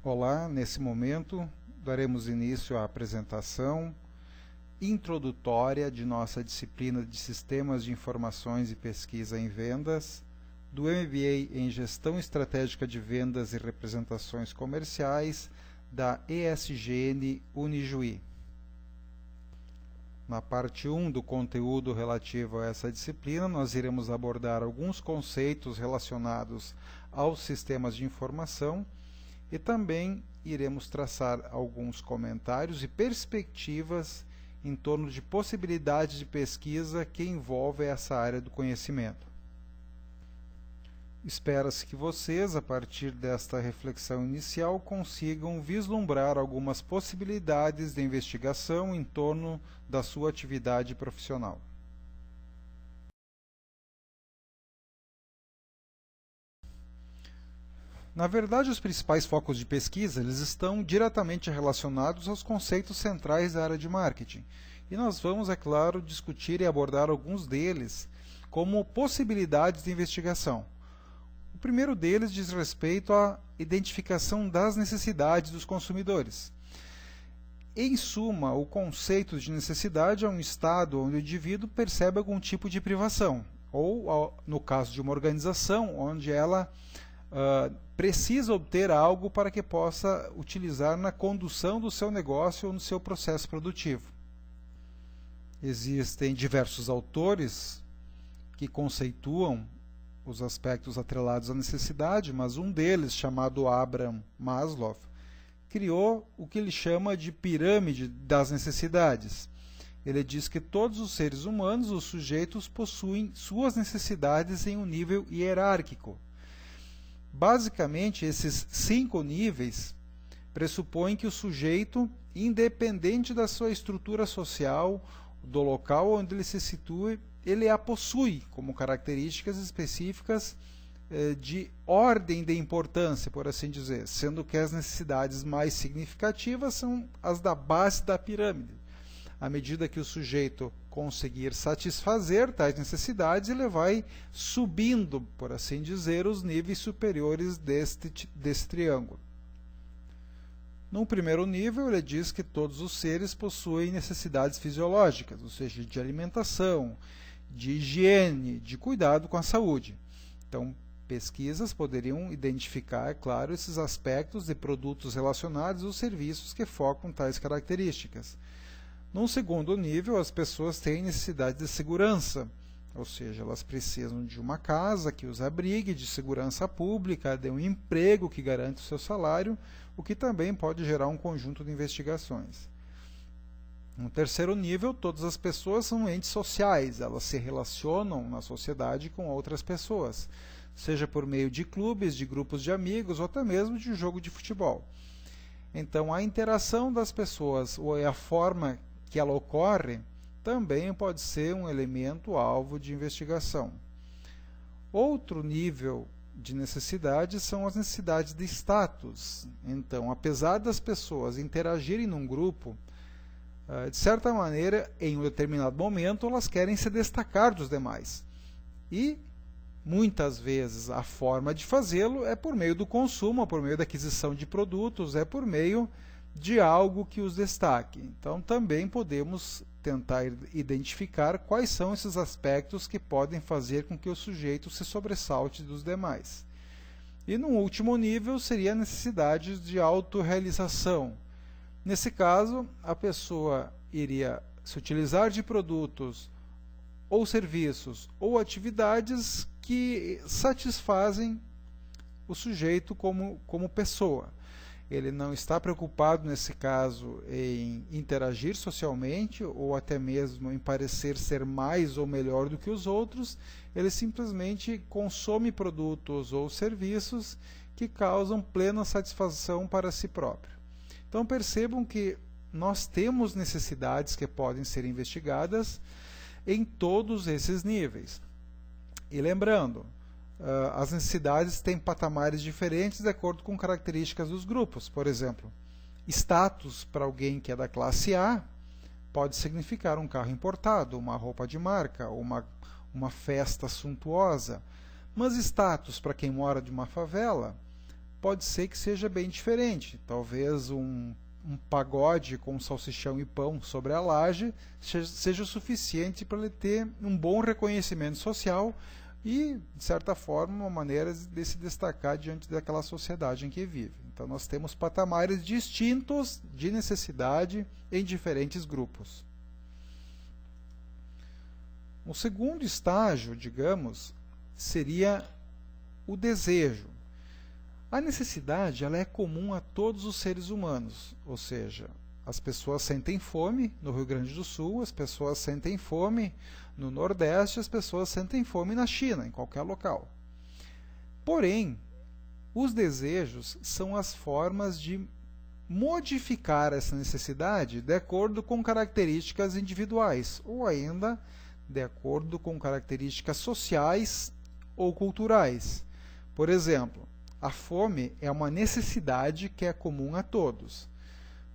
Olá, nesse momento daremos início à apresentação introdutória de nossa disciplina de Sistemas de Informações e Pesquisa em Vendas, do MBA em Gestão Estratégica de Vendas e Representações Comerciais, da ESGN Unijuí. Na parte 1 do conteúdo relativo a essa disciplina, nós iremos abordar alguns conceitos relacionados aos sistemas de informação e também iremos traçar alguns comentários e perspectivas em torno de possibilidades de pesquisa que envolvem essa área do conhecimento. Espera-se que vocês, a partir desta reflexão inicial, consigam vislumbrar algumas possibilidades de investigação em torno da sua atividade profissional. Na verdade, os principais focos de pesquisa eles estão diretamente relacionados aos conceitos centrais da área de marketing. E nós vamos, é claro, discutir e abordar alguns deles como possibilidades de investigação. O primeiro deles diz respeito à identificação das necessidades dos consumidores. Em suma, o conceito de necessidade é um estado onde o indivíduo percebe algum tipo de privação, ou, no caso de uma organização, onde ela precisa obter algo para que possa utilizar na condução do seu negócio ou no seu processo produtivo. Existem diversos autores que conceituam os aspectos atrelados à necessidade, mas um deles, chamado Abraham Maslow, criou o que ele chama de pirâmide das necessidades. Ele diz que todos os seres humanos, os sujeitos, possuem suas necessidades em um nível hierárquico. Basicamente, esses 5 níveis pressupõem que o sujeito, independente da sua estrutura social, do local onde ele se situa, ele a possui como características específicas de ordem de importância, por assim dizer, sendo que as necessidades mais significativas são as da base da pirâmide. À medida que o sujeito conseguir satisfazer tais necessidades, ele vai subindo, por assim dizer, os níveis superiores desse triângulo. No primeiro nível, ele diz que todos os seres possuem necessidades fisiológicas, ou seja, de alimentação, de higiene, de cuidado com a saúde. Então, pesquisas poderiam identificar, é claro, esses aspectos de produtos relacionados aos serviços que focam tais características. Num segundo nível, as pessoas têm necessidade de segurança, ou seja, elas precisam de uma casa que os abrigue, de segurança pública, de um emprego que garante o seu salário, o que também pode gerar um conjunto de investigações. No terceiro nível, todas as pessoas são entes sociais, elas se relacionam na sociedade com outras pessoas, seja por meio de clubes, de grupos de amigos ou até mesmo de jogo de futebol. Então, a interação das pessoas ou a forma que ela ocorre também pode ser um elemento alvo de investigação. Outro nível de necessidade são as necessidades de status. Então, apesar das pessoas interagirem num grupo, de certa maneira, em um determinado momento, elas querem se destacar dos demais. E, muitas vezes, a forma de fazê-lo é por meio do consumo, por meio da aquisição de produtos, é por meio de algo que os destaque. Então, também podemos tentar identificar quais são esses aspectos que podem fazer com que o sujeito se sobressalte dos demais. E, no último nível, seria a necessidade de autorrealização. Nesse caso, a pessoa iria se utilizar de produtos ou serviços ou atividades que satisfazem o sujeito como pessoa. Ele não está preocupado, nesse caso, em interagir socialmente ou até mesmo em parecer ser mais ou melhor do que os outros, ele simplesmente consome produtos ou serviços que causam plena satisfação para si próprio. Então percebam que nós temos necessidades que podem ser investigadas em todos esses níveis. E lembrando, as necessidades têm patamares diferentes de acordo com características dos grupos. Por exemplo, status para alguém que é da classe A pode significar um carro importado, uma roupa de marca, uma festa suntuosa. Mas status para quem mora de uma favela pode ser que seja bem diferente. Talvez um pagode com salsichão e pão sobre a laje seja o suficiente para ele ter um bom reconhecimento social e, de certa forma, uma maneira de se destacar diante daquela sociedade em que vive. Então, nós temos patamares distintos de necessidade em diferentes grupos. O segundo estágio, digamos, seria o desejo. A necessidade ela é comum a todos os seres humanos, ou seja, as pessoas sentem fome no Rio Grande do Sul, as pessoas sentem fome no Nordeste, as pessoas sentem fome na China, em qualquer local. Porém, os desejos são as formas de modificar essa necessidade de acordo com características individuais, ou ainda de acordo com características sociais ou culturais. Por exemplo, a fome é uma necessidade que é comum a todos.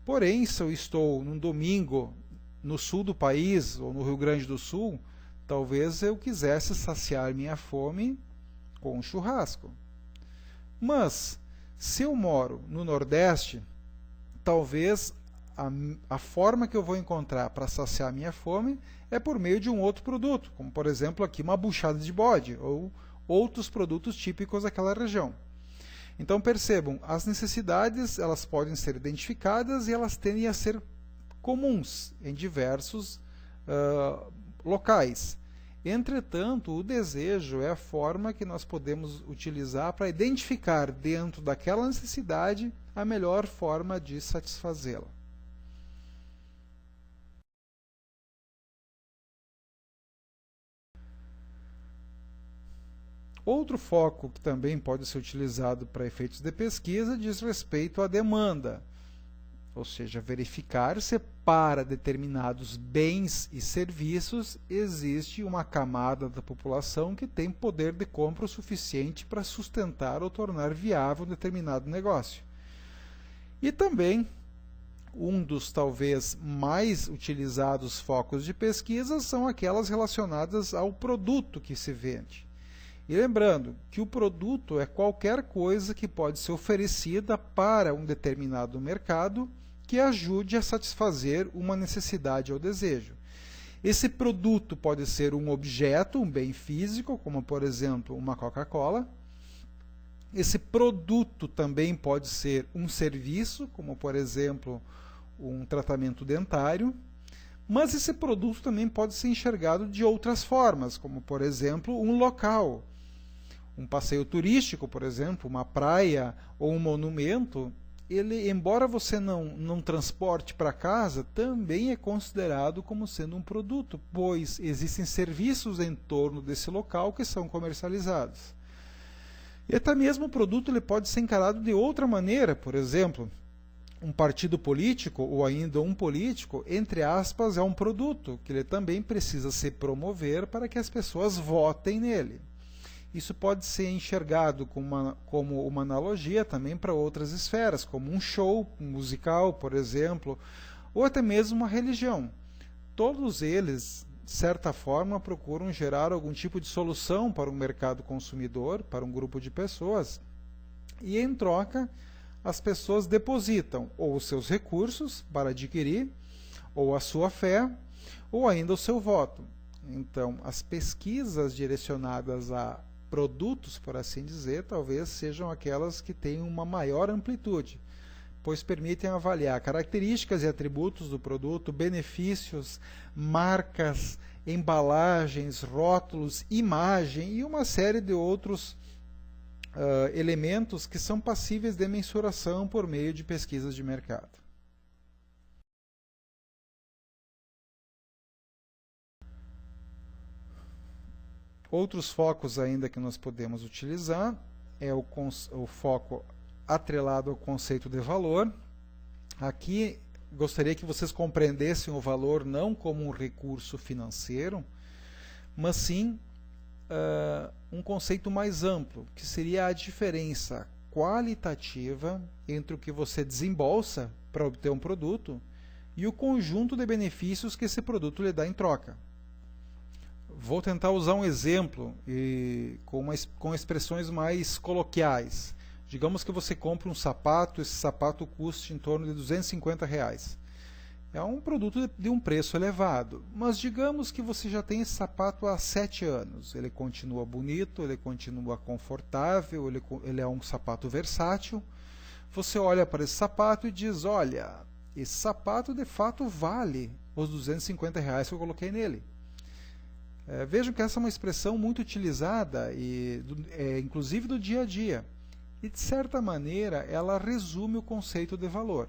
Porém, se eu estou num domingo no sul do país ou no Rio Grande do Sul, talvez eu quisesse saciar minha fome com um churrasco. Mas, se eu moro no Nordeste, talvez a forma que eu vou encontrar para saciar minha fome é por meio de um outro produto, como por exemplo aqui uma buchada de bode ou outros produtos típicos daquela região. Então percebam, as necessidades elas podem ser identificadas e elas tendem a ser comuns em diversos locais. Entretanto, o desejo é a forma que nós podemos utilizar para identificar dentro daquela necessidade a melhor forma de satisfazê-la. Outro foco que também pode ser utilizado para efeitos de pesquisa diz respeito à demanda, ou seja, verificar se para determinados bens e serviços existe uma camada da população que tem poder de compra o suficiente para sustentar ou tornar viável um determinado negócio. E também, um dos talvez mais utilizados focos de pesquisa são aquelas relacionadas ao produto que se vende. E lembrando que o produto é qualquer coisa que pode ser oferecida para um determinado mercado que ajude a satisfazer uma necessidade ou desejo. Esse produto pode ser um objeto, um bem físico, como por exemplo uma Coca-Cola. Esse produto também pode ser um serviço, como por exemplo um tratamento dentário. Mas esse produto também pode ser enxergado de outras formas, como por exemplo um local. Um passeio turístico, por exemplo, uma praia ou um monumento, ele, embora você não transporte para casa, também é considerado como sendo um produto, pois existem serviços em torno desse local que são comercializados. E até mesmo o produto ele pode ser encarado de outra maneira, por exemplo, um partido político ou ainda um político, entre aspas, é um produto que ele também precisa se promover para que as pessoas votem nele. Isso pode ser enxergado como uma analogia também para outras esferas, como um show musical, por exemplo, ou até mesmo uma religião. Todos eles, de certa forma, procuram gerar algum tipo de solução para um mercado consumidor, para um grupo de pessoas, e em troca as pessoas depositam ou os seus recursos para adquirir, ou a sua fé, ou ainda o seu voto. Então, as pesquisas direcionadas a produtos, por assim dizer, talvez sejam aquelas que têm uma maior amplitude, pois permitem avaliar características e atributos do produto, benefícios, marcas, embalagens, rótulos, imagem e uma série de outros elementos que são passíveis de mensuração por meio de pesquisas de mercado. Outros focos ainda que nós podemos utilizar é o foco atrelado ao conceito de valor. Aqui gostaria que vocês compreendessem o valor não como um recurso financeiro, mas sim um conceito mais amplo, que seria a diferença qualitativa entre o que você desembolsa para obter um produto e o conjunto de benefícios que esse produto lhe dá em troca. Vou tentar usar um exemplo com expressões mais coloquiais. Digamos que você compra um sapato, esse sapato custa em torno de R$ 250. É um produto de um preço elevado, mas digamos que você já tem esse sapato há 7 anos. Ele continua bonito, ele continua confortável, ele é um sapato versátil. Você olha para esse sapato e diz, olha, esse sapato de fato vale os R$ 250 que eu coloquei nele. Vejam que essa é uma expressão muito utilizada, inclusive do dia a dia. E, de certa maneira, ela resume o conceito de valor.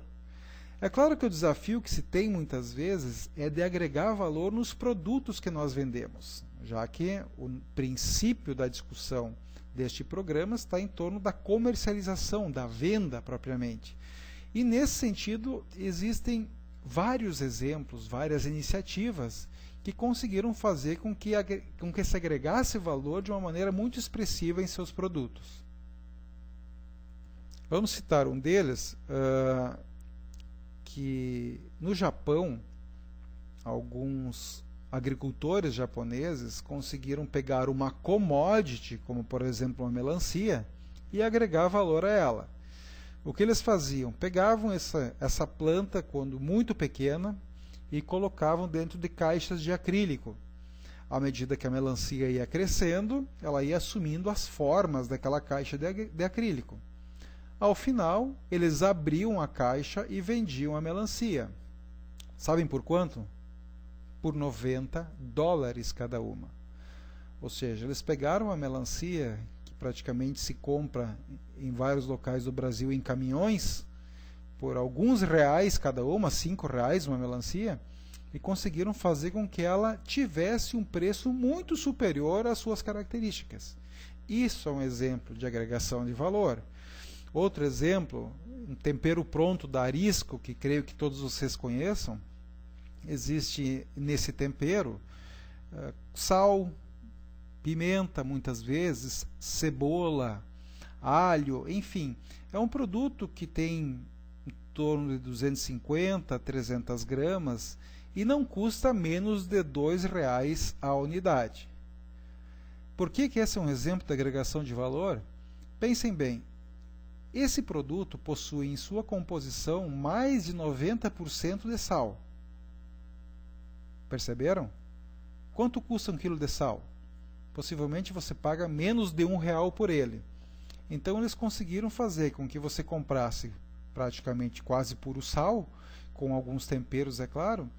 É claro que o desafio que se tem muitas vezes é de agregar valor nos produtos que nós vendemos, já que o princípio da discussão deste programa está em torno da comercialização, da venda propriamente. E, nesse sentido, existem vários exemplos, várias iniciativas que conseguiram fazer com que se agregasse valor de uma maneira muito expressiva em seus produtos. Vamos citar um deles, que no Japão, alguns agricultores japoneses conseguiram pegar uma commodity, como por exemplo uma melancia, e agregar valor a ela. O que eles faziam? Pegavam essa planta quando muito pequena e colocavam dentro de caixas de acrílico. À medida que a melancia ia crescendo, ela ia assumindo as formas daquela caixa de acrílico. Ao final, eles abriam a caixa e vendiam a melancia. Sabem por quanto? Por $90 cada uma. Ou seja, eles pegaram a melancia, que praticamente se compra em vários locais do Brasil em caminhões, por alguns reais cada uma, R$ 5 uma melancia, e conseguiram fazer com que ela tivesse um preço muito superior às suas características. Isso é um exemplo de agregação de valor. Outro exemplo, um tempero pronto da Arisco, que creio que todos vocês conheçam. Existe nesse tempero sal, pimenta, muitas vezes, cebola, alho, enfim. É um produto que tem em torno de 250 a 300 gramas e não custa menos de R$ 2 a unidade. Por que esse é um exemplo de agregação de valor? Pensem bem. Esse produto possui em sua composição mais de 90% de sal. Perceberam? Quanto custa 1 quilo de sal? Possivelmente você paga menos de R$ 1 por ele. Então eles conseguiram fazer com que você comprasse praticamente quase puro sal, com alguns temperos, é claro,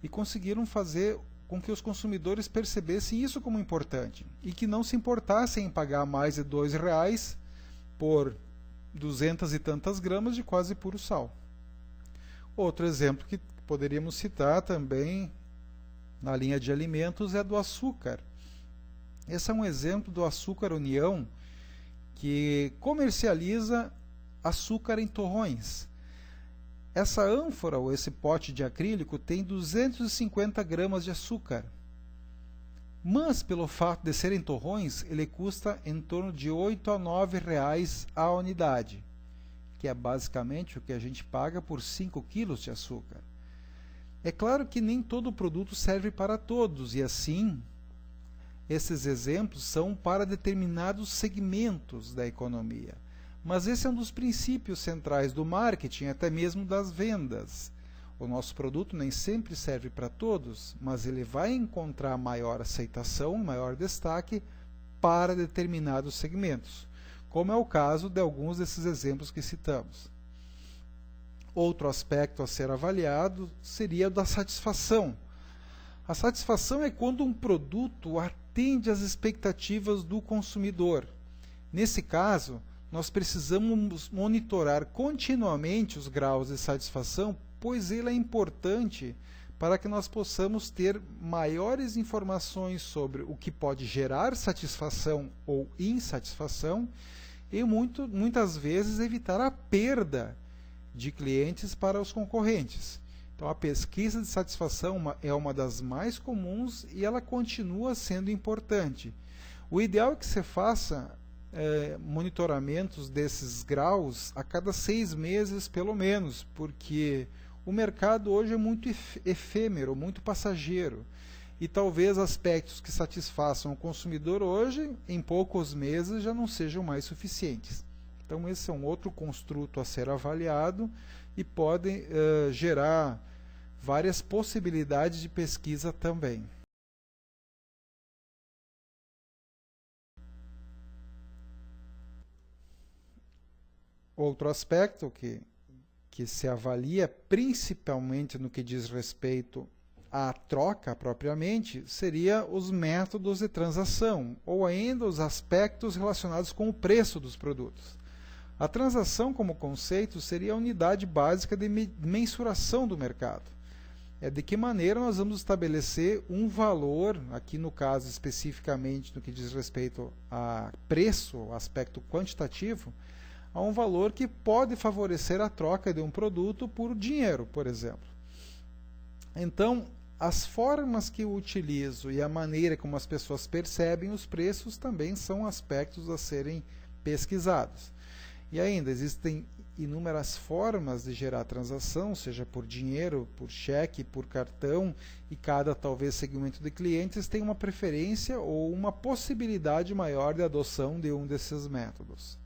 e conseguiram fazer com que os consumidores percebessem isso como importante e que não se importassem em pagar mais de R$ 2 por 200 e tantas gramas de quase puro sal. Outro exemplo que poderíamos citar também na linha de alimentos é do açúcar. Esse é um exemplo do Açúcar União, que comercializa açúcar em torrões. Essa ânfora ou esse pote de acrílico tem 250 gramas de açúcar. Mas, pelo fato de serem torrões, ele custa em torno de R$ 8 a R$ 9 a unidade, que é basicamente o que a gente paga por 5 quilos de açúcar. É claro que nem todo produto serve para todos, e assim, esses exemplos são para determinados segmentos da economia. Mas esse é um dos princípios centrais do marketing, até mesmo das vendas. O nosso produto nem sempre serve para todos, mas ele vai encontrar maior aceitação, maior destaque para determinados segmentos, como é o caso de alguns desses exemplos que citamos. Outro aspecto a ser avaliado seria o da satisfação. A satisfação é quando um produto atende às expectativas do consumidor. Nesse caso, nós precisamos monitorar continuamente os graus de satisfação, pois ele é importante para que nós possamos ter maiores informações sobre o que pode gerar satisfação ou insatisfação e muitas vezes evitar a perda de clientes para os concorrentes. Então a pesquisa de satisfação é uma das mais comuns e ela continua sendo importante. O ideal é que você faça monitoramentos desses graus a cada 6 meses pelo menos, porque o mercado hoje é muito efêmero, muito passageiro, e talvez aspectos que satisfaçam o consumidor hoje, em poucos meses, já não sejam mais suficientes. Então esse é um outro construto a ser avaliado e pode gerar várias possibilidades de pesquisa também. Outro aspecto que se avalia, principalmente no que diz respeito à troca propriamente, seria os métodos de transação, ou ainda os aspectos relacionados com o preço dos produtos. A transação, como conceito, seria a unidade básica de mensuração do mercado. É de que maneira nós vamos estabelecer um valor, aqui no caso especificamente no que diz respeito a preço, aspecto quantitativo, a um valor que pode favorecer a troca de um produto por dinheiro, por exemplo. Então, as formas que eu utilizo e a maneira como as pessoas percebem os preços também são aspectos a serem pesquisados. E ainda existem inúmeras formas de gerar transação, seja por dinheiro, por cheque, por cartão, e cada talvez segmento de clientes tem uma preferência ou uma possibilidade maior de adoção de um desses métodos.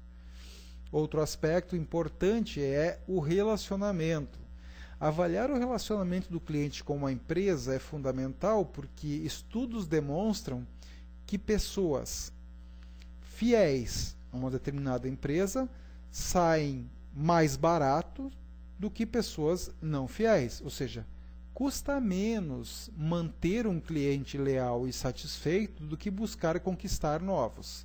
Outro aspecto importante é o relacionamento. Avaliar o relacionamento do cliente com uma empresa é fundamental porque estudos demonstram que pessoas fiéis a uma determinada empresa saem mais barato do que pessoas não fiéis, ou seja, custa menos manter um cliente leal e satisfeito do que buscar conquistar novos.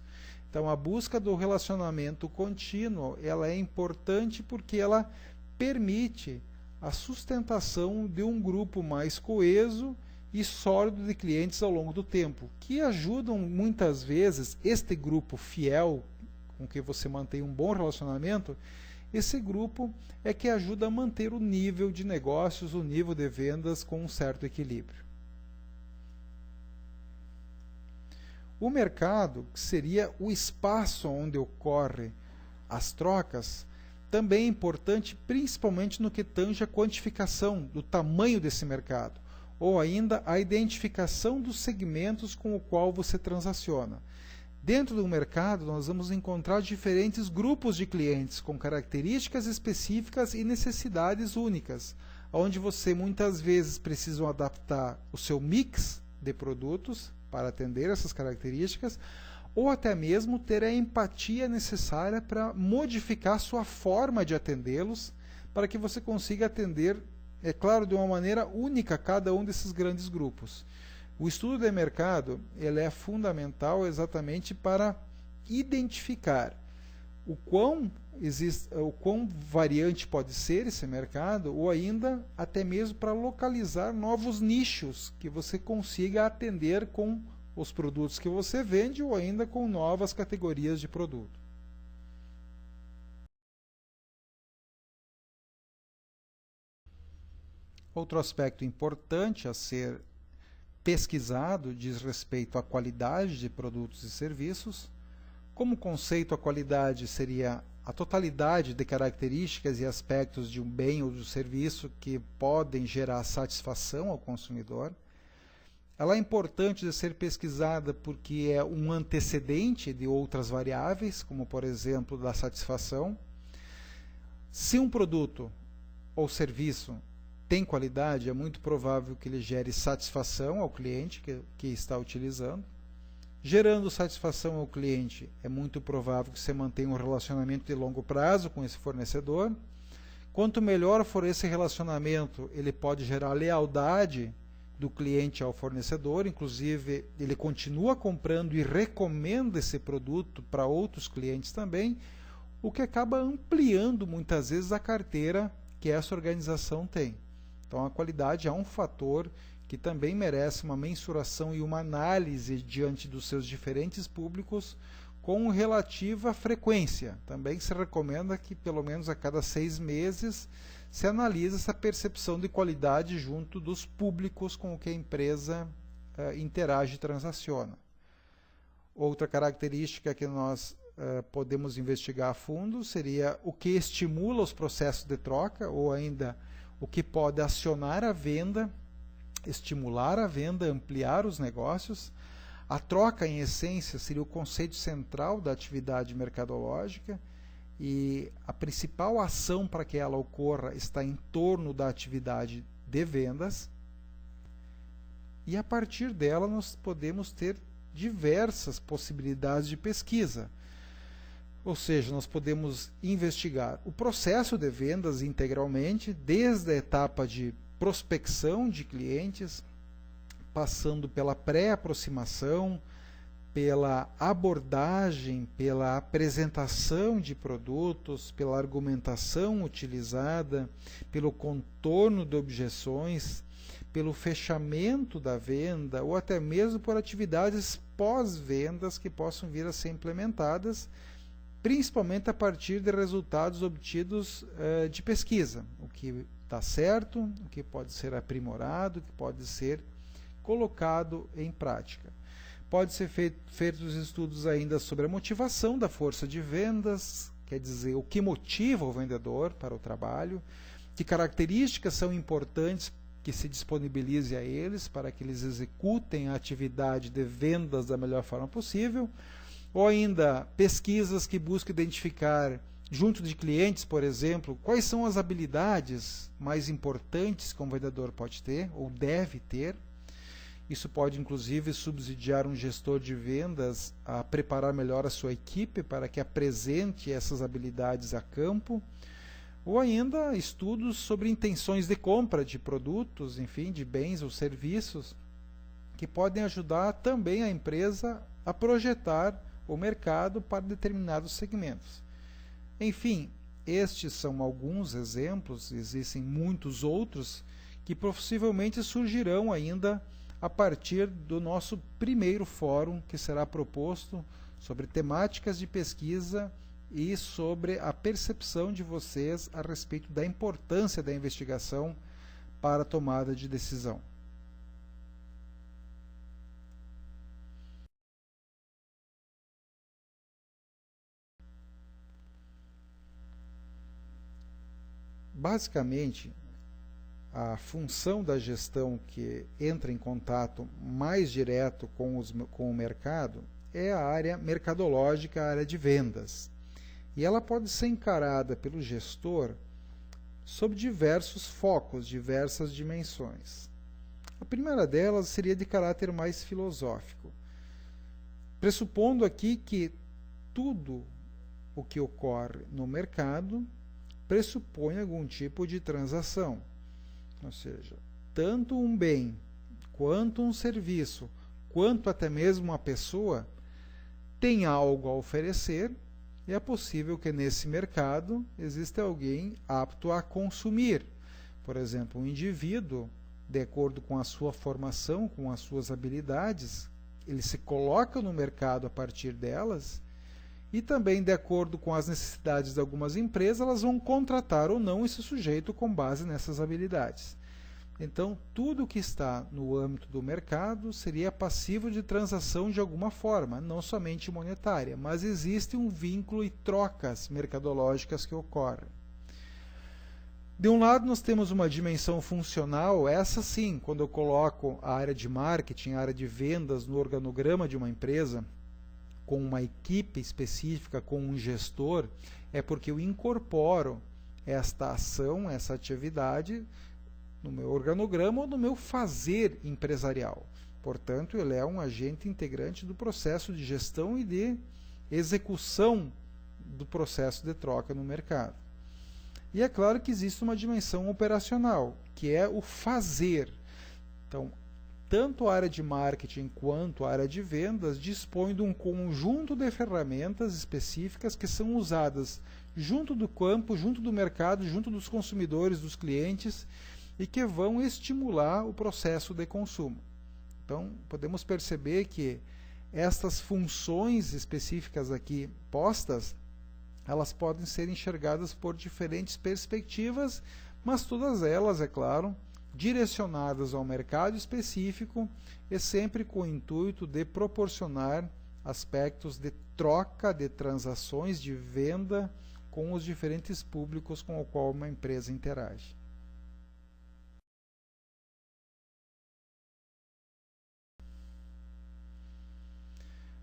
Então, a busca do relacionamento contínuo, ela é importante porque ela permite a sustentação de um grupo mais coeso e sólido de clientes ao longo do tempo, que ajudam muitas vezes este grupo fiel, com que você mantém um bom relacionamento, esse grupo é que ajuda a manter o nível de negócios, o nível de vendas com um certo equilíbrio. O mercado, que seria o espaço onde ocorrem as trocas, também é importante principalmente no que tange a quantificação do tamanho desse mercado, ou ainda a identificação dos segmentos com o qual você transaciona. Dentro do mercado, nós vamos encontrar diferentes grupos de clientes com características específicas e necessidades únicas, onde você muitas vezes precisa adaptar o seu mix de produtos para atender essas características, ou até mesmo ter a empatia necessária para modificar sua forma de atendê-los, para que você consiga atender, é claro, de uma maneira única cada um desses grandes grupos. O estudo de mercado ele é fundamental exatamente para identificar o quão variante pode ser esse mercado, ou ainda até mesmo para localizar novos nichos que você consiga atender com os produtos que você vende, ou ainda com novas categorias de produto. Outro aspecto importante a ser pesquisado diz respeito à qualidade de produtos e serviços. Como conceito, a qualidade seria a totalidade de características e aspectos de um bem ou de um serviço que podem gerar satisfação ao consumidor. Ela é importante de ser pesquisada porque é um antecedente de outras variáveis, como por exemplo da satisfação. Se um produto ou serviço tem qualidade, é muito provável que ele gere satisfação ao cliente que está utilizando. Gerando satisfação ao cliente, é muito provável que você mantenha um relacionamento de longo prazo com esse fornecedor. Quanto melhor for esse relacionamento, ele pode gerar lealdade do cliente ao fornecedor, inclusive ele continua comprando e recomenda esse produto para outros clientes também, o que acaba ampliando muitas vezes a carteira que essa organização tem. Então a qualidade é um fator que também merece uma mensuração e uma análise diante dos seus diferentes públicos com relativa frequência. Também se recomenda que pelo menos a cada 6 meses se analise essa percepção de qualidade junto dos públicos com que a empresa interage e transaciona. Outra característica que nós podemos investigar a fundo seria o que estimula os processos de troca, ou ainda o que pode acionar a venda, estimular a venda, ampliar os negócios. A troca, em essência, seria o conceito central da atividade mercadológica, e a principal ação para que ela ocorra está em torno da atividade de vendas, e a partir dela nós podemos ter diversas possibilidades de pesquisa. Ou seja, nós podemos investigar o processo de vendas integralmente, desde a etapa de prospecção de clientes, passando pela pré-aproximação, pela abordagem, pela apresentação de produtos, pela argumentação utilizada, pelo contorno de objeções, pelo fechamento da venda ou até mesmo por atividades pós-vendas que possam vir a ser implementadas, principalmente a partir de resultados obtidos de pesquisa, o que está certo, o que pode ser aprimorado, o que pode ser colocado em prática. Pode ser feitos estudos ainda sobre a motivação da força de vendas, quer dizer, o que motiva o vendedor para o trabalho, que características são importantes que se disponibilize a eles para que eles executem a atividade de vendas da melhor forma possível, ou ainda pesquisas que buscam identificar, junto de clientes, por exemplo, quais são as habilidades mais importantes que um vendedor pode ter ou deve ter. Isso pode, inclusive, subsidiar um gestor de vendas a preparar melhor a sua equipe para que apresente essas habilidades a campo, ou ainda estudos sobre intenções de compra de produtos, enfim, de bens ou serviços, que podem ajudar também a empresa a projetar o mercado para determinados segmentos. Enfim, estes são alguns exemplos, existem muitos outros que possivelmente surgirão ainda a partir do nosso primeiro fórum, que será proposto sobre temáticas de pesquisa e sobre a percepção de vocês a respeito da importância da investigação para a tomada de decisão. Basicamente, a função da gestão que entra em contato mais direto com o mercado é a área mercadológica, a área de vendas. E ela pode ser encarada pelo gestor sob diversos focos, diversas dimensões. A primeira delas seria de caráter mais filosófico, pressupondo aqui que tudo o que ocorre no mercado pressupõe algum tipo de transação. Ou seja, tanto um bem, quanto um serviço, quanto até mesmo uma pessoa tem algo a oferecer, e é possível que nesse mercado exista alguém apto a consumir. Por exemplo, um indivíduo, de acordo com a sua formação, com as suas habilidades, ele se coloca no mercado a partir delas, e também, de acordo com as necessidades de algumas empresas, elas vão contratar ou não esse sujeito com base nessas habilidades. Então, tudo que está no âmbito do mercado seria passivo de transação de alguma forma, não somente monetária, mas existe um vínculo e trocas mercadológicas que ocorrem. De um lado, nós temos uma dimensão funcional, essa sim, quando eu coloco a área de marketing, a área de vendas no organograma de uma empresa, com uma equipe específica, com um gestor, é porque eu incorporo esta ação, essa atividade, no meu organograma ou no meu fazer empresarial. Portanto, ele é um agente integrante do processo de gestão e de execução do processo de troca no mercado. E é claro que existe uma dimensão operacional, que é o fazer. Então, tanto a área de marketing quanto a área de vendas dispõe de um conjunto de ferramentas específicas que são usadas junto do campo, junto do mercado, junto dos consumidores, dos clientes, e que vão estimular o processo de consumo. Então, podemos perceber que estas funções específicas aqui postas, elas podem ser enxergadas por diferentes perspectivas, mas todas elas, é claro, direcionadas ao mercado específico e sempre com o intuito de proporcionar aspectos de troca, de transações, de venda com os diferentes públicos com o qual uma empresa interage.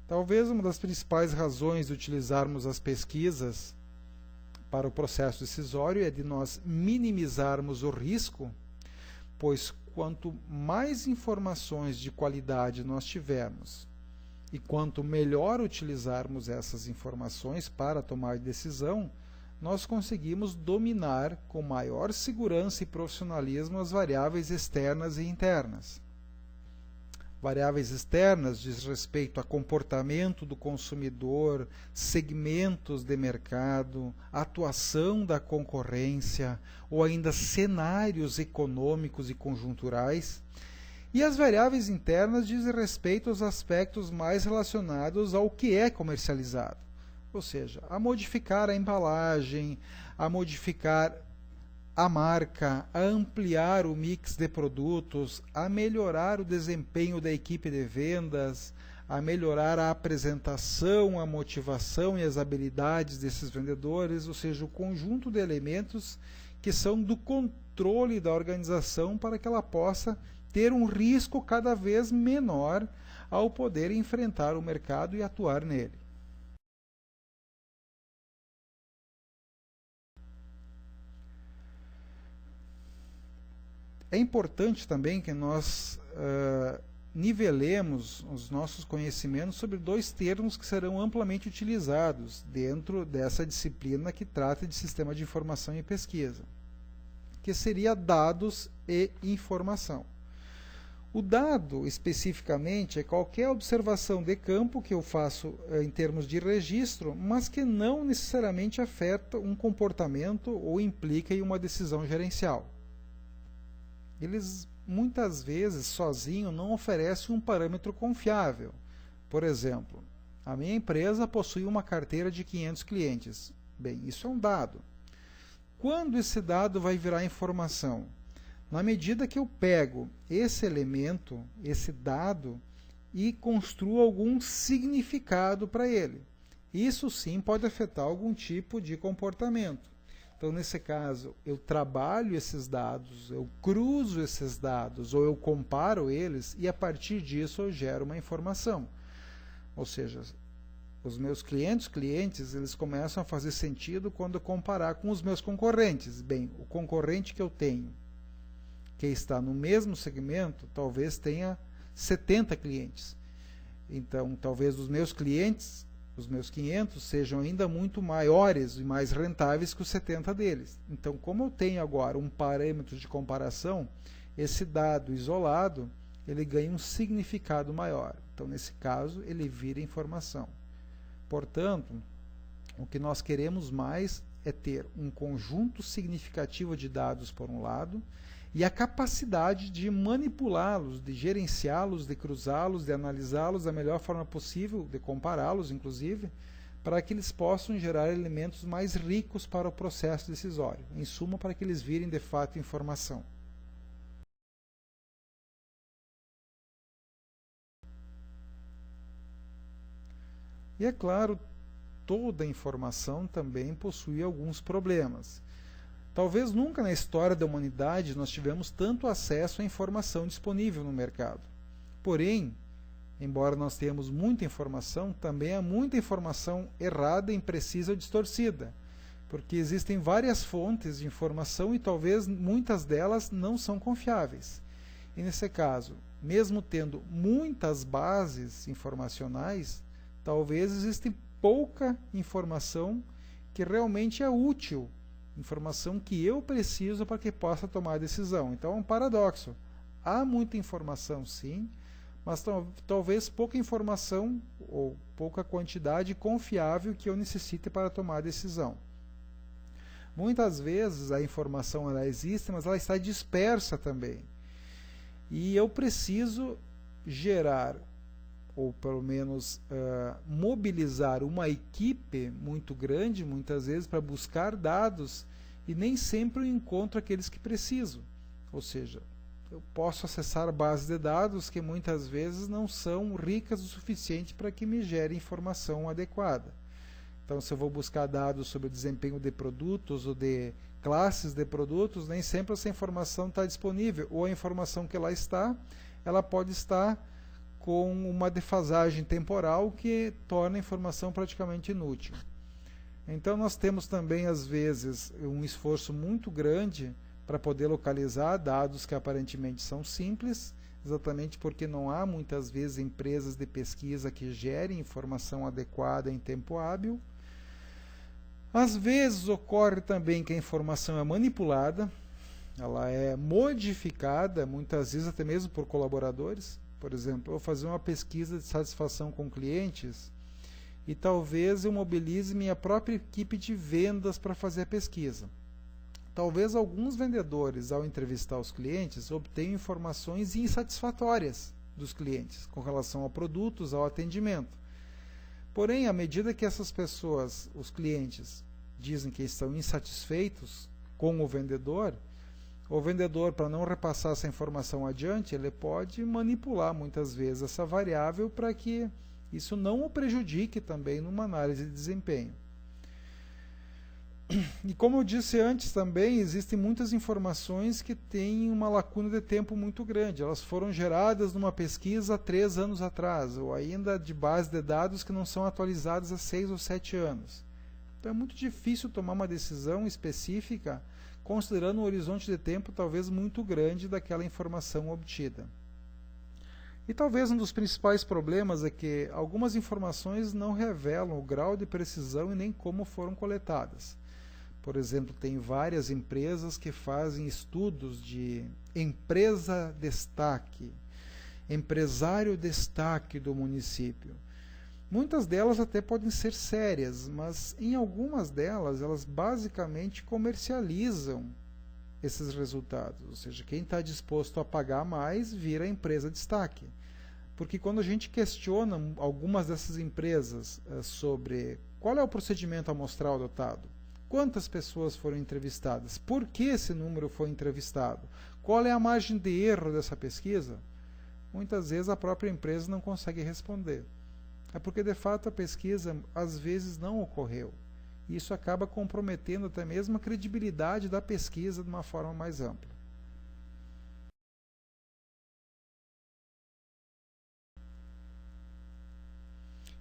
Talvez uma das principais razões de utilizarmos as pesquisas para o processo decisório é de nós minimizarmos o risco, pois quanto mais informações de qualidade nós tivermos e quanto melhor utilizarmos essas informações para tomar decisão, nós conseguimos dominar com maior segurança e profissionalismo as variáveis externas e internas. Variáveis externas diz respeito a comportamento do consumidor, segmentos de mercado, atuação da concorrência ou ainda cenários econômicos e conjunturais. E as variáveis internas dizem respeito aos aspectos mais relacionados ao que é comercializado, ou seja, a modificar a embalagem, a modificar a marca, a ampliar o mix de produtos, a melhorar o desempenho da equipe de vendas, a melhorar a apresentação, a motivação e as habilidades desses vendedores, ou seja, o conjunto de elementos que são do controle da organização para que ela possa ter um risco cada vez menor ao poder enfrentar o mercado e atuar nele. É importante também que nós nivelemos os nossos conhecimentos sobre dois termos que serão amplamente utilizados dentro dessa disciplina que trata de sistema de informação e pesquisa, que seria dados e informação. O dado, especificamente, é qualquer observação de campo que eu faço em termos de registro, mas que não necessariamente afeta um comportamento ou implica em uma decisão gerencial. Eles, muitas vezes, sozinho, não oferecem um parâmetro confiável. Por exemplo, a minha empresa possui uma carteira de 500 clientes. Bem, isso é um dado. Quando esse dado vai virar informação? Na medida que eu pego esse elemento, esse dado, e construo algum significado para ele. Isso sim pode afetar algum tipo de comportamento. Então, nesse caso, eu trabalho esses dados, eu cruzo esses dados, ou eu comparo eles, e a partir disso eu gero uma informação. Ou seja, os meus clientes, eles começam a fazer sentido quando eu comparar com os meus concorrentes. Bem, o concorrente que eu tenho, que está no mesmo segmento, talvez tenha 70 clientes. Então, talvez os meus clientes, os meus 500, sejam ainda muito maiores e mais rentáveis que os 70 deles. Então, como eu tenho agora um parâmetro de comparação, esse dado isolado, ele ganha um significado maior. Então, nesse caso, ele vira informação. Portanto, o que nós queremos mais é ter um conjunto significativo de dados, por um lado, e a capacidade de manipulá-los, de gerenciá-los, de cruzá-los, de analisá-los da melhor forma possível, de compará-los, inclusive, para que eles possam gerar elementos mais ricos para o processo decisório. Em suma, para que eles virem, de fato, informação. E, é claro, toda informação também possui alguns problemas. Talvez nunca na história da humanidade nós tivemos tanto acesso à informação disponível no mercado. Porém, embora nós tenhamos muita informação, também há muita informação errada, imprecisa ou distorcida, porque existem várias fontes de informação e talvez muitas delas não são confiáveis. E nesse caso, mesmo tendo muitas bases informacionais, talvez exista pouca informação que realmente é útil, informação que eu preciso para que possa tomar a decisão. Então é um paradoxo. Há muita informação, sim, mas talvez pouca informação ou pouca quantidade confiável que eu necessite para tomar a decisão. Muitas vezes a informação ela existe, mas ela está dispersa também. E eu preciso gerar, ou pelo menos mobilizar uma equipe muito grande, muitas vezes, para buscar dados, e nem sempre eu encontro aqueles que preciso. Ou seja, eu posso acessar bases de dados que muitas vezes não são ricas o suficiente para que me gere informação adequada. Então, se eu vou buscar dados sobre o desempenho de produtos ou de classes de produtos, nem sempre essa informação está disponível, ou a informação que lá está, ela pode estar com uma defasagem temporal que torna a informação praticamente inútil. Então nós temos também, às vezes, um esforço muito grande para poder localizar dados que aparentemente são simples, exatamente porque não há muitas vezes empresas de pesquisa que gerem informação adequada em tempo hábil. Às vezes ocorre também que a informação é manipulada, ela é modificada, muitas vezes até mesmo por colaboradores. Por exemplo, eu vou fazer uma pesquisa de satisfação com clientes e talvez eu mobilize minha própria equipe de vendas para fazer a pesquisa. Talvez alguns vendedores, ao entrevistar os clientes, obtenham informações insatisfatórias dos clientes com relação a produtos, ao atendimento. Porém, à medida que essas pessoas, os clientes, dizem que estão insatisfeitos com o vendedor, para não repassar essa informação adiante, ele pode manipular muitas vezes essa variável para que isso não o prejudique também numa análise de desempenho. E como eu disse antes também, existem muitas informações que têm uma lacuna de tempo muito grande. Elas foram geradas numa pesquisa há 3 anos atrás, ou ainda de base de dados que não são atualizadas há 6 ou 7 anos. Então é muito difícil tomar uma decisão específica considerando um horizonte de tempo talvez muito grande daquela informação obtida. E talvez um dos principais problemas é que algumas informações não revelam o grau de precisão e nem como foram coletadas. Por exemplo, tem várias empresas que fazem estudos de empresa destaque, empresário destaque do município. Muitas delas até podem ser sérias, mas em algumas delas, elas basicamente comercializam esses resultados. Ou seja, quem está disposto a pagar mais vira empresa destaque. Porque quando a gente questiona algumas dessas empresas sobre qual é o procedimento amostral adotado, quantas pessoas foram entrevistadas, por que esse número foi entrevistado, qual é a margem de erro dessa pesquisa, muitas vezes a própria empresa não consegue responder. É porque, de fato, a pesquisa às vezes não ocorreu. E isso acaba comprometendo até mesmo a credibilidade da pesquisa de uma forma mais ampla.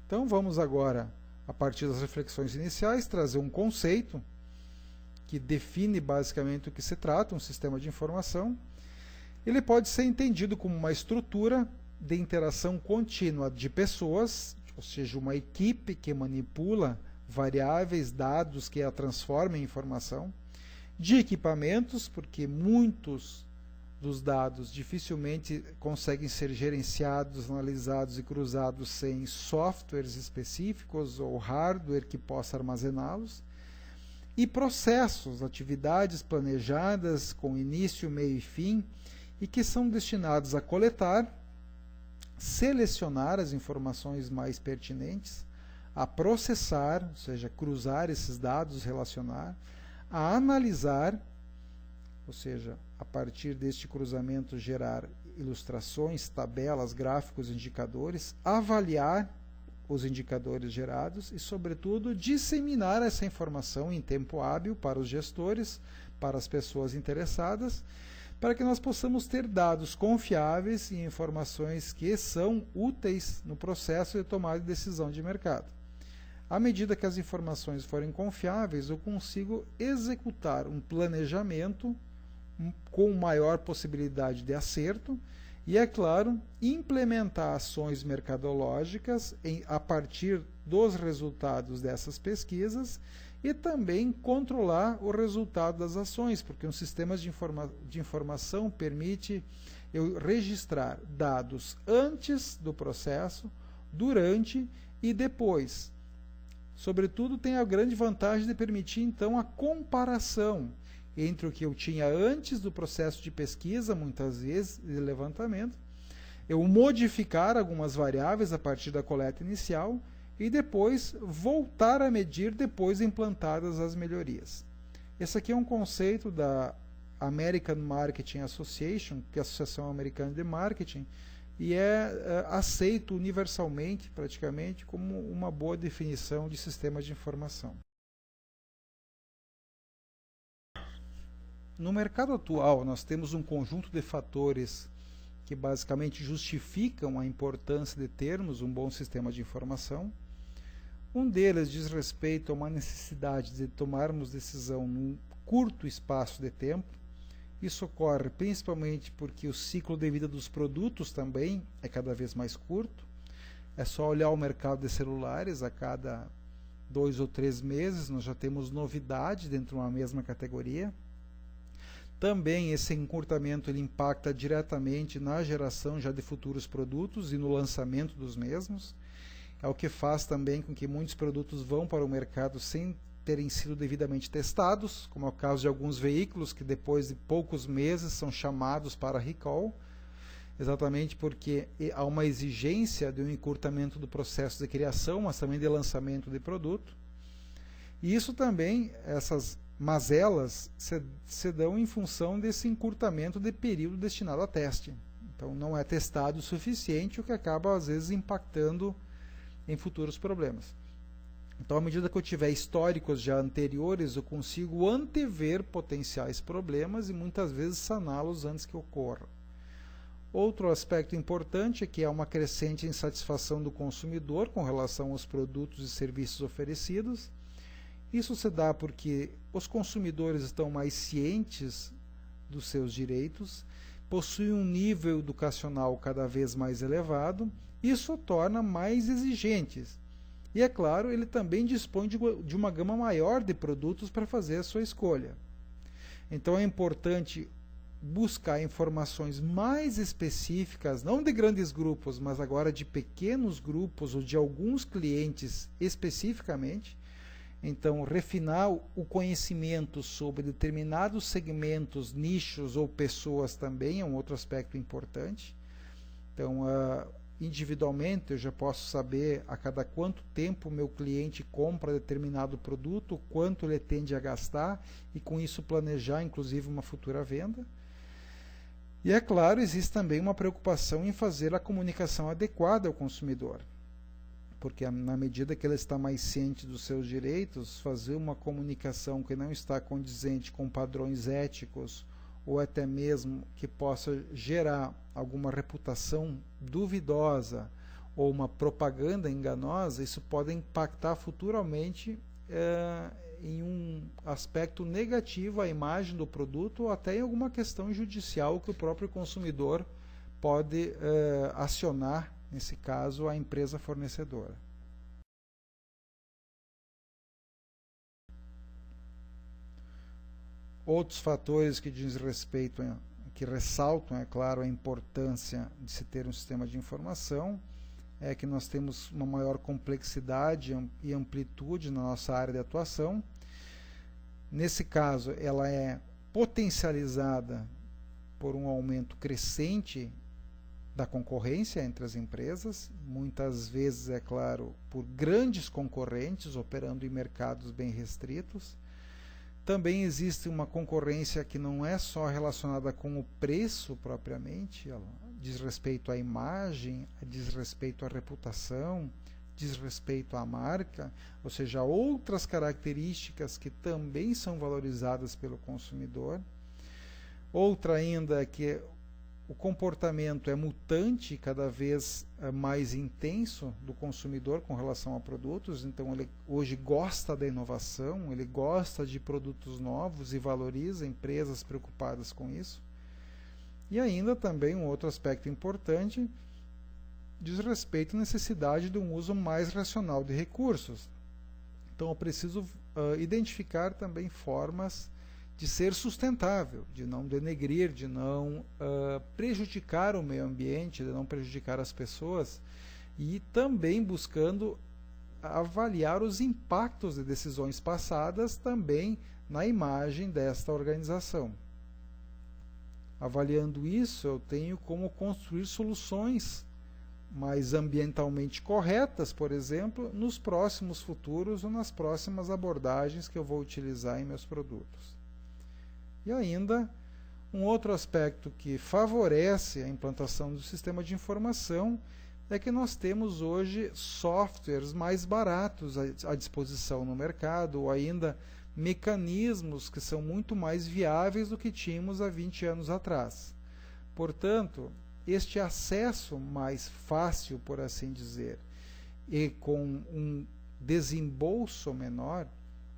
Então vamos agora, a partir das reflexões iniciais, trazer um conceito que define basicamente o que se trata, um sistema de informação. Ele pode ser entendido como uma estrutura de interação contínua de pessoas, ou seja, uma equipe que manipula variáveis, dados que a transformam em informação, de equipamentos, porque muitos dos dados dificilmente conseguem ser gerenciados, analisados e cruzados sem softwares específicos ou hardware que possa armazená-los, e processos, atividades planejadas com início, meio e fim, e que são destinados a coletar, selecionar as informações mais pertinentes, a processar, ou seja, cruzar esses dados, relacionar, a analisar, ou seja, a partir deste cruzamento gerar ilustrações, tabelas, gráficos, indicadores, avaliar os indicadores gerados e, sobretudo, disseminar essa informação em tempo hábil para os gestores, para as pessoas interessadas, para que nós possamos ter dados confiáveis e informações que são úteis no processo de tomada de decisão de mercado. À medida que as informações forem confiáveis, eu consigo executar um planejamento com maior possibilidade de acerto e, é claro, implementar ações mercadológicas a partir dos resultados dessas pesquisas e também controlar o resultado das ações, porque um sistema de informação permite eu registrar dados antes do processo, durante e depois. Sobretudo, tem a grande vantagem de permitir, então, a comparação entre o que eu tinha antes do processo de pesquisa, muitas vezes, de levantamento, eu modificar algumas variáveis a partir da coleta inicial e depois voltar a medir depois implantadas as melhorias. Esse aqui é um conceito da American Marketing Association, que é a Associação Americana de Marketing, e é aceito universalmente, praticamente, como uma boa definição de sistemas de informação. No mercado atual, nós temos um conjunto de fatores que basicamente justificam a importância de termos um bom sistema de informação. Um deles diz respeito a uma necessidade de tomarmos decisão num curto espaço de tempo. Isso ocorre principalmente porque o ciclo de vida dos produtos também é cada vez mais curto. É só olhar o mercado de celulares, a cada 2 ou 3 meses nós já temos novidade dentro de uma mesma categoria. Também esse encurtamento ele impacta diretamente na geração já de futuros produtos e no lançamento dos mesmos. É o que faz também com que muitos produtos vão para o mercado sem terem sido devidamente testados, como é o caso de alguns veículos que depois de poucos meses são chamados para recall, exatamente porque há uma exigência de um encurtamento do processo de criação, mas também de lançamento de produto. E isso também, essas mazelas, se dão em função desse encurtamento de período destinado a teste. Então não é testado o suficiente, o que acaba às vezes impactando em futuros problemas. Então, à medida que eu tiver históricos já anteriores, eu consigo antever potenciais problemas e muitas vezes saná-los antes que ocorram. Outro aspecto importante é que há uma crescente insatisfação do consumidor com relação aos produtos e serviços oferecidos. Isso se dá porque os consumidores estão mais cientes dos seus direitos, possuem um nível educacional cada vez mais elevado. Isso torna mais exigentes. E, é claro, ele também dispõe de uma gama maior de produtos para fazer a sua escolha. Então é importante buscar informações mais específicas, não de grandes grupos, mas agora de pequenos grupos ou de alguns clientes especificamente. Então, refinar o conhecimento sobre determinados segmentos, nichos ou pessoas também é um outro aspecto importante. Então, individualmente eu já posso saber a cada quanto tempo o meu cliente compra determinado produto, quanto ele tende a gastar e com isso planejar inclusive uma futura venda. E é claro, existe também uma preocupação em fazer a comunicação adequada ao consumidor, porque na medida que ele está mais ciente dos seus direitos, fazer uma comunicação que não está condizente com padrões éticos ou até mesmo que possa gerar alguma reputação duvidosa ou uma propaganda enganosa, isso pode impactar futuramente em um aspecto negativo à imagem do produto ou até em alguma questão judicial que o próprio consumidor pode acionar, nesse caso, a empresa fornecedora. Outros fatores que diz respeito, que ressaltam, é claro, a importância de se ter um sistema de informação, é que nós temos uma maior complexidade e amplitude na nossa área de atuação. Nesse caso, ela é potencializada por um aumento crescente da concorrência entre as empresas, muitas vezes, é claro, por grandes concorrentes operando em mercados bem restritos. Também existe uma concorrência que não é só relacionada com o preço propriamente, ela diz respeito à imagem, diz respeito à reputação, diz respeito à marca, ou seja, outras características que também são valorizadas pelo consumidor. Outra ainda é que o comportamento é mutante, cada vez mais intenso do consumidor com relação a produtos, então ele hoje gosta da inovação, ele gosta de produtos novos e valoriza empresas preocupadas com isso. E ainda também um outro aspecto importante diz respeito à necessidade de um uso mais racional de recursos. Então eu preciso identificar também formas de ser sustentável, de não denegrir, de não prejudicar o meio ambiente, de não prejudicar as pessoas, e também buscando avaliar os impactos de decisões passadas também na imagem desta organização. Avaliando isso, eu tenho como construir soluções mais ambientalmente corretas, por exemplo, nos próximos futuros ou nas próximas abordagens que eu vou utilizar em meus produtos. E ainda, um outro aspecto que favorece a implantação do sistema de informação é que nós temos hoje softwares mais baratos à disposição no mercado, ou ainda mecanismos que são muito mais viáveis do que tínhamos há 20 anos atrás. Portanto, este acesso mais fácil, por assim dizer, e com um desembolso menor,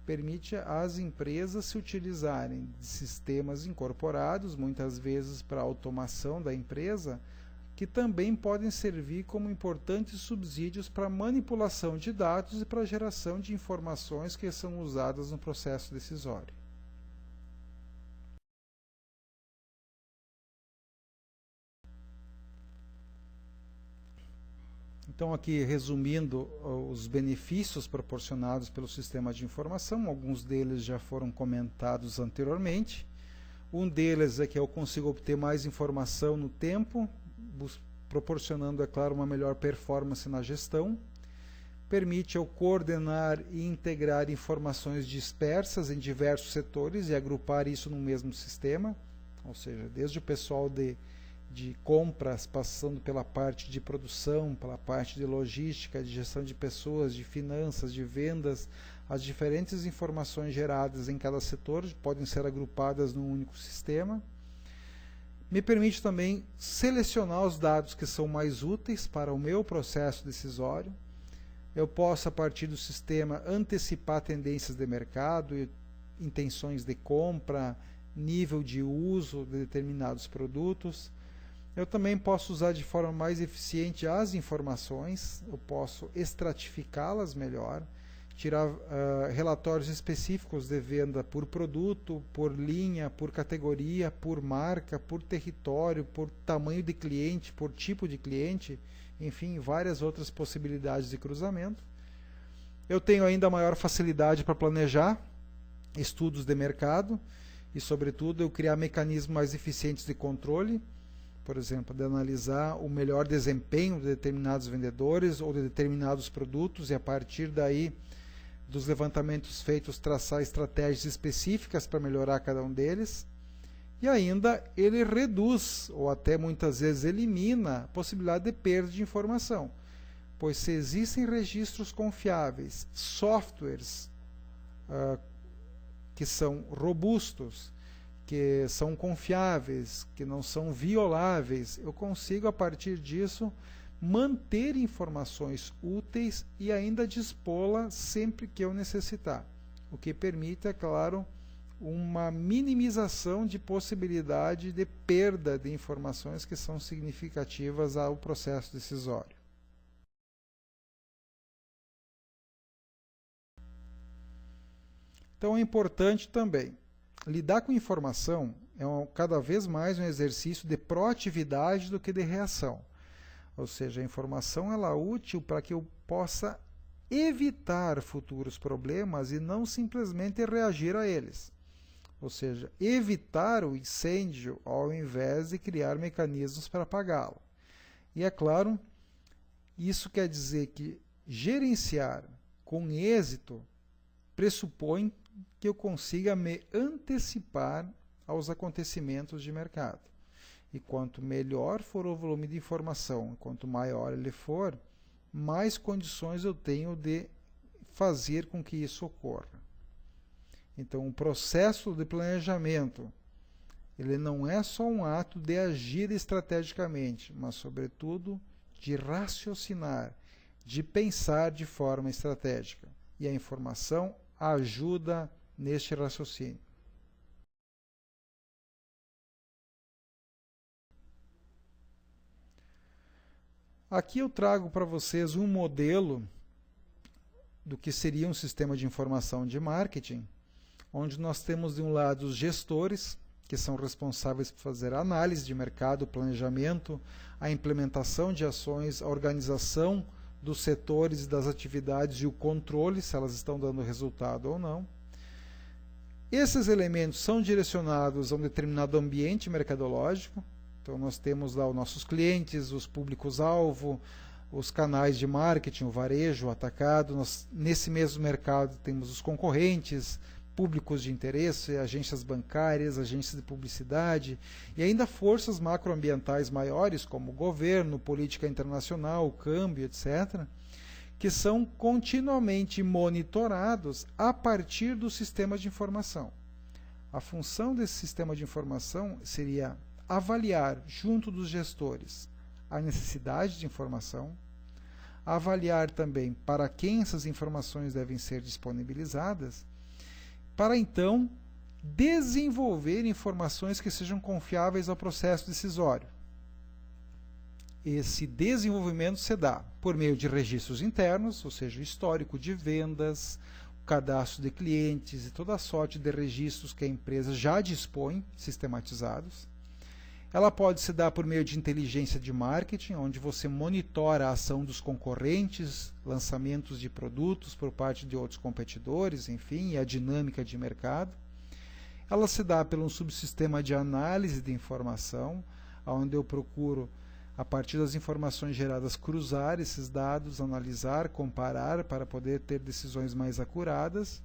permite às empresas se utilizarem de sistemas incorporados, muitas vezes para a automação da empresa, que também podem servir como importantes subsídios para a manipulação de dados e para a geração de informações que são usadas no processo decisório. Então, aqui resumindo os benefícios proporcionados pelo sistema de informação, alguns deles já foram comentados anteriormente. Um deles é que eu consigo obter mais informação no tempo, proporcionando, é claro, uma melhor performance na gestão. Permite eu coordenar e integrar informações dispersas em diversos setores e agrupar isso no mesmo sistema, ou seja, desde o pessoal de compras, passando pela parte de produção, pela parte de logística, de gestão de pessoas, de finanças, de vendas, as diferentes informações geradas em cada setor podem ser agrupadas num único sistema. Me permite também selecionar os dados que são mais úteis para o meu processo decisório. Eu posso, a partir do sistema, antecipar tendências de mercado, intenções de compra, nível de uso de determinados produtos. Eu também posso usar de forma mais eficiente as informações, eu posso estratificá-las melhor, tirar relatórios específicos de venda por produto, por linha, por categoria, por marca, por território, por tamanho de cliente, por tipo de cliente, enfim, várias outras possibilidades de cruzamento. Eu tenho ainda maior facilidade para planejar estudos de mercado e, sobretudo, eu criar mecanismos mais eficientes de controle, por exemplo, de analisar o melhor desempenho de determinados vendedores ou de determinados produtos e, a partir daí, dos levantamentos feitos, traçar estratégias específicas para melhorar cada um deles. E ainda ele reduz, ou até muitas vezes elimina, a possibilidade de perda de informação, pois se existem registros confiáveis, softwares que são robustos, que são confiáveis, que não são violáveis, eu consigo, a partir disso, manter informações úteis e ainda dispô-la sempre que eu necessitar, o que permite, é claro, uma minimização de possibilidade de perda de informações que são significativas ao processo decisório. Então é importante também lidar com informação é cada vez mais um exercício de proatividade do que de reação. Ou seja, a informação ela é útil para que eu possa evitar futuros problemas e não simplesmente reagir a eles. Ou seja, evitar o incêndio ao invés de criar mecanismos para apagá-lo. E é claro, isso quer dizer que gerenciar com êxito pressupõe que eu consiga me antecipar aos acontecimentos de mercado. E quanto melhor for o volume de informação, quanto maior ele for, mais condições eu tenho de fazer com que isso ocorra. Então, o processo de planejamento, ele não é só um ato de agir estrategicamente, mas, sobretudo, de raciocinar, de pensar de forma estratégica. E a informação ajuda neste raciocínio. Aqui eu trago para vocês um modelo do que seria um sistema de informação de marketing, onde nós temos de um lado os gestores, que são responsáveis por fazer a análise de mercado, planejamento, a implementação de ações, a organização dos setores e das atividades e o controle, se elas estão dando resultado ou não. Esses elementos são direcionados a um determinado ambiente mercadológico. Então, nós temos lá os nossos clientes, os públicos-alvo, os canais de marketing, o varejo, o atacado. Nesse mesmo mercado temos os concorrentes, públicos de interesse, agências bancárias, agências de publicidade e ainda forças macroambientais maiores, como governo, política internacional, câmbio, etc., que são continuamente monitorados a partir do sistema de informação. A função desse sistema de informação seria avaliar, junto dos gestores, a necessidade de informação, avaliar também para quem essas informações devem ser disponibilizadas, para então desenvolver informações que sejam confiáveis ao processo decisório. Esse desenvolvimento se dá por meio de registros internos, ou seja, histórico de vendas, cadastro de clientes e toda a sorte de registros que a empresa já dispõe, sistematizados. Ela pode se dar por meio de inteligência de marketing, onde você monitora a ação dos concorrentes, lançamentos de produtos por parte de outros competidores, enfim, e a dinâmica de mercado. Ela se dá pelo subsistema de análise de informação, onde eu procuro, a partir das informações geradas, cruzar esses dados, analisar, comparar, para poder ter decisões mais acuradas.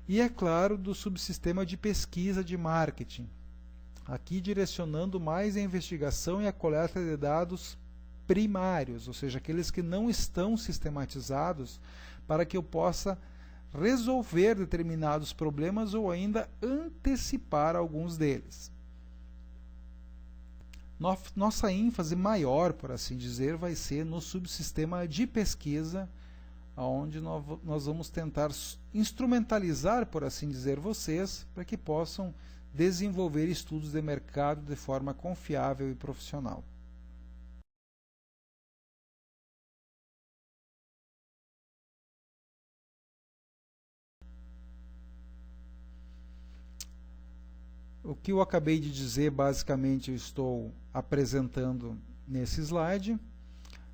E, é claro, do subsistema de pesquisa de marketing, aqui direcionando mais a investigação e a coleta de dados primários, ou seja, aqueles que não estão sistematizados, para que eu possa resolver determinados problemas ou ainda antecipar alguns deles. Nossa ênfase maior, por assim dizer, vai ser no subsistema de pesquisa, onde nós vamos tentar instrumentalizar, por assim dizer, vocês, para que possam desenvolver estudos de mercado de forma confiável e profissional. O que eu acabei de dizer, basicamente, eu estou apresentando nesse slide.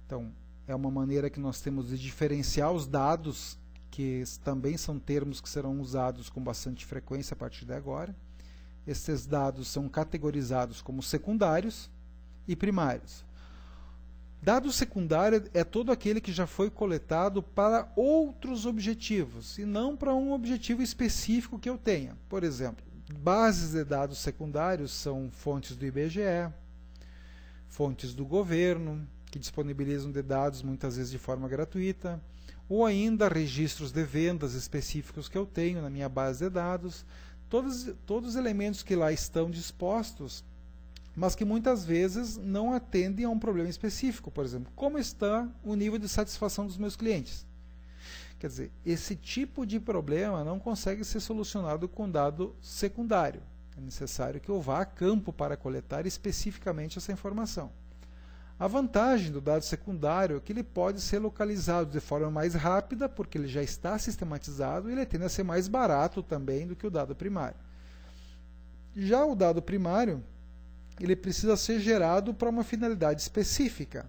Então, é uma maneira que nós temos de diferenciar os dados, que também são termos que serão usados com bastante frequência a partir de agora. Esses dados são categorizados como secundários e primários. Dado secundário é todo aquele que já foi coletado para outros objetivos, e não para um objetivo específico que eu tenha. Por exemplo, bases de dados secundários são fontes do IBGE, fontes do governo, que disponibilizam de dados muitas vezes de forma gratuita, ou ainda registros de vendas específicos que eu tenho na minha base de dados, todos os elementos que lá estão dispostos, mas que muitas vezes não atendem a um problema específico. Por exemplo, como está o nível de satisfação dos meus clientes? Quer dizer, esse tipo de problema não consegue ser solucionado com dado secundário. É necessário que eu vá a campo para coletar especificamente essa informação. A vantagem do dado secundário é que ele pode ser localizado de forma mais rápida, porque ele já está sistematizado, e ele tende a ser mais barato também do que o dado primário. Já o dado primário, ele precisa ser gerado para uma finalidade específica.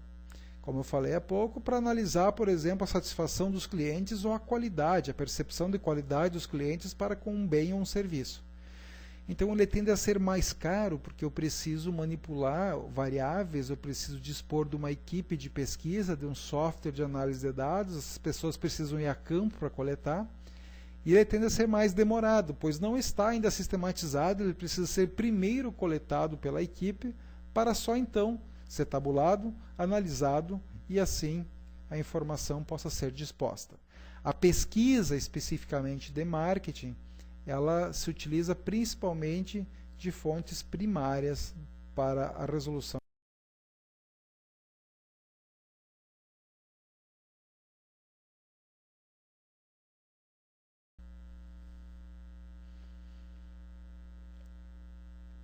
Como eu falei há pouco, para analisar, por exemplo, a satisfação dos clientes ou a qualidade, a percepção de qualidade dos clientes para com um bem ou um serviço. Então ele tende a ser mais caro, porque eu preciso manipular variáveis, eu preciso dispor de uma equipe de pesquisa, de um software de análise de dados, as pessoas precisam ir a campo para coletar, e ele tende a ser mais demorado, pois não está ainda sistematizado, ele precisa ser primeiro coletado pela equipe, para só então ser tabulado, analisado e assim a informação possa ser disposta. A pesquisa especificamente de marketing, ela se utiliza principalmente de fontes primárias para a resolução.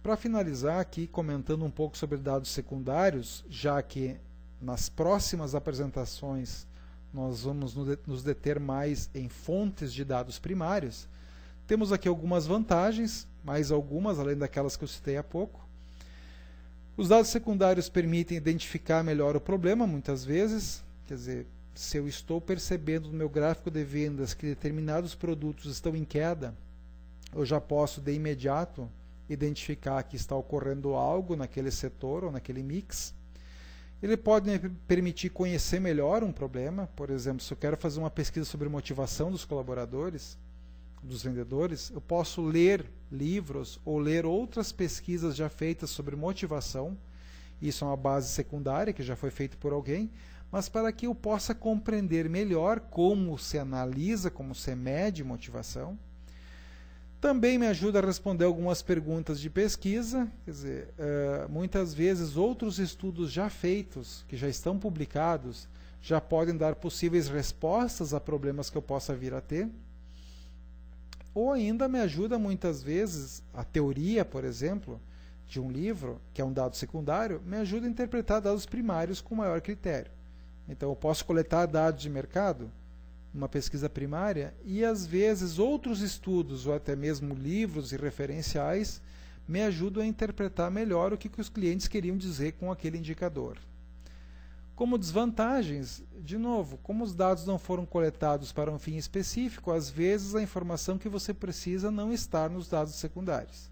Para finalizar aqui, comentando um pouco sobre dados secundários, já que nas próximas apresentações nós vamos nos deter mais em fontes de dados primários, temos aqui algumas vantagens, mais algumas, além daquelas que eu citei há pouco. Os dados secundários permitem identificar melhor o problema, muitas vezes, quer dizer, se eu estou percebendo no meu gráfico de vendas que determinados produtos estão em queda, eu já posso de imediato identificar que está ocorrendo algo naquele setor ou naquele mix. Ele pode me permitir conhecer melhor um problema. Por exemplo, se eu quero fazer uma pesquisa sobre motivação dos colaboradores, dos vendedores, eu posso ler livros ou ler outras pesquisas já feitas sobre motivação. Isso é uma base secundária que já foi feita por alguém, mas para que eu possa compreender melhor como se analisa, como se mede motivação. Também me ajuda a responder algumas perguntas de pesquisa, quer dizer, muitas vezes outros estudos já feitos, que já estão publicados, já podem dar possíveis respostas a problemas que eu possa vir a ter. Ou ainda me ajuda muitas vezes, a teoria, por exemplo, de um livro, que é um dado secundário, me ajuda a interpretar dados primários com maior critério. Então eu posso coletar dados de mercado, uma pesquisa primária, e às vezes outros estudos ou até mesmo livros e referenciais me ajudam a interpretar melhor o que os clientes queriam dizer com aquele indicador. Como desvantagens, de novo, como os dados não foram coletados para um fim específico, às vezes a informação que você precisa não está nos dados secundários.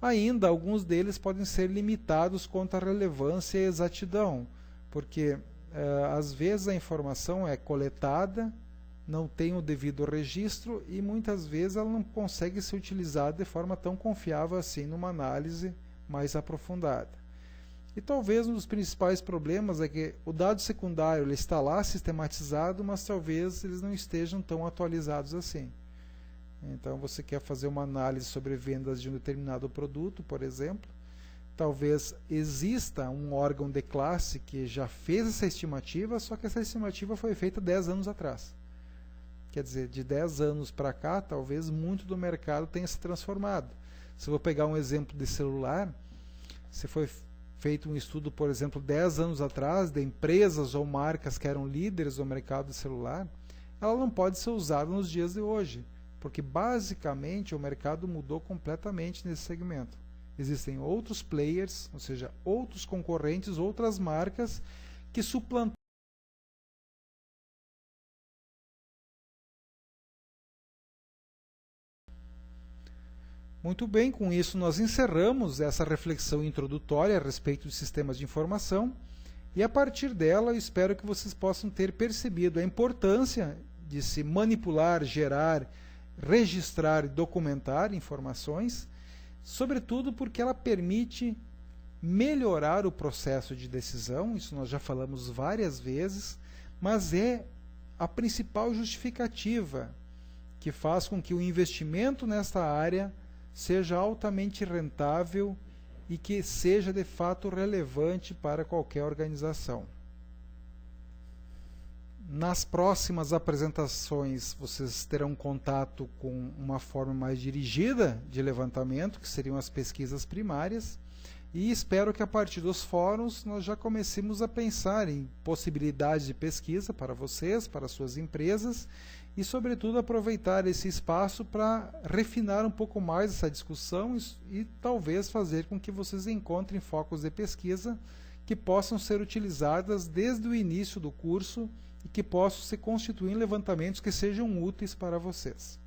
Ainda, alguns deles podem ser limitados quanto à relevância e exatidão, porque às vezes a informação é coletada, não tem o devido registro e muitas vezes ela não consegue ser utilizada de forma tão confiável assim numa análise mais aprofundada. E talvez um dos principais problemas é que o dado secundário ele está lá sistematizado, mas talvez eles não estejam tão atualizados assim. Então você quer fazer uma análise sobre vendas de um determinado produto, por exemplo, talvez exista um órgão de classe que já fez essa estimativa, só que essa estimativa foi feita 10 anos atrás. Quer dizer, de 10 anos para cá, talvez muito do mercado tenha se transformado. Se eu vou pegar um exemplo de celular, se foi feito um estudo, por exemplo, 10 anos atrás, de empresas ou marcas que eram líderes no mercado de celular, ela não pode ser usada nos dias de hoje, porque basicamente o mercado mudou completamente nesse segmento. Existem outros players, ou seja, outros concorrentes, outras marcas que suplantaram. Muito bem, com isso nós encerramos essa reflexão introdutória a respeito de sistemas de informação e a partir dela eu espero que vocês possam ter percebido a importância de se manipular, gerar, registrar e documentar informações, sobretudo porque ela permite melhorar o processo de decisão, isso nós já falamos várias vezes, mas é a principal justificativa que faz com que o investimento nesta área seja altamente rentável e que seja de fato relevante para qualquer organização. Nas próximas apresentações vocês terão contato com uma forma mais dirigida de levantamento, que seriam as pesquisas primárias, e espero que a partir dos fóruns nós já comecemos a pensar em possibilidades de pesquisa para vocês, para suas empresas, e sobretudo aproveitar esse espaço para refinar um pouco mais essa discussão e talvez fazer com que vocês encontrem focos de pesquisa que possam ser utilizadas desde o início do curso e que possam se constituir em levantamentos que sejam úteis para vocês.